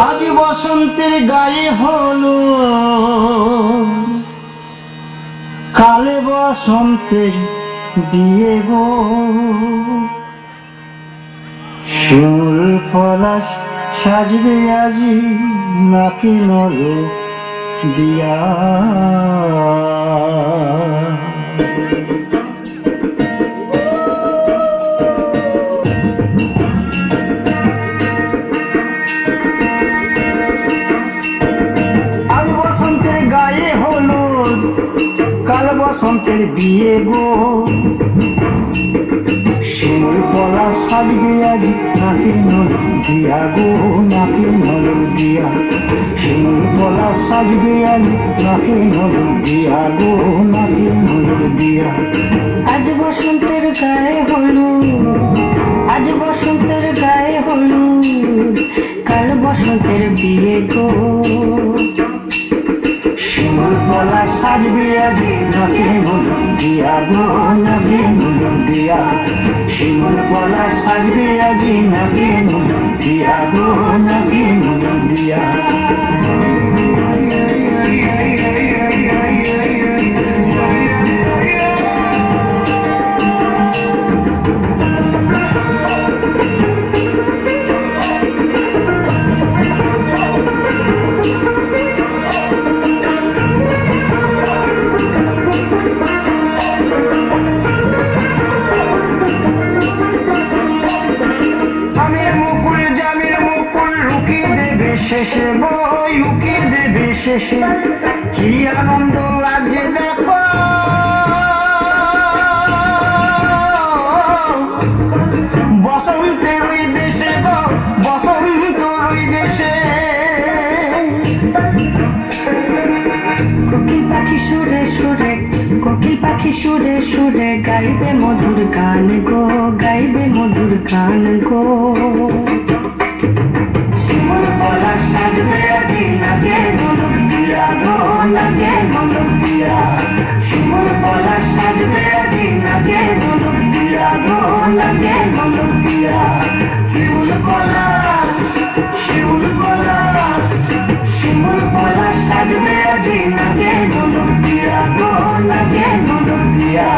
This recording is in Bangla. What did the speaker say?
আজ বসন্তের গায়ে হলো, কালে বসন্তের বিয়ে গো। শিমুল পলাশ সাজবে আজি নাকি নল দিয়া। আজ বসন্তের গায়ে হলো, কাল বসন্তের বিয়ে গো। শিমুল পলাশ সাজবে আজি নাকি নল দিয়া গো, নাকি নল দিয়া। শিমুল পলাশ সাজবে আজি নাকি নল দিয়া গো, নাকি নল দিয়া। আজ বসন্তের গায়ে হলুদ, আজ বসন্তের গায়ে হলুদ, কাল বসন্তের বিয়ে গো। শিমুল পলাশ সাজবে আজি নাকি নল দিয়া গো, নাকি নল দিয়া। শিমুল পলাশ সাজবে আজি নাকি নল দিয়া গো, নাকি নল দিয়া। শেষে গো লুকিয়ে দেবে শেষে, কি আনন্দ লাগছে দেখো। বসন্তের ওই দেশে গো, বসন্ত ওই দেশে। কোকিল পাখি সুরে সুরে, কোকিল পাখি সুরে সুরে গাইবে মধুর গান গো, গাইবে মধুর গান গো। শিমুল পলাশ সাজবে আজি নাকে নল দিয়া গো, নাকে নল দিয়া। শিমুল পলাশ সাজবে আজি নাকে নল দিয়া গো, নাকে নল দিয়া। শিমুল পলাশ, শিমুল পলাশ, শিমুল পলাশ সাজবে আজি নাকে নল দিয়া গো, নাকে নল দিয়া।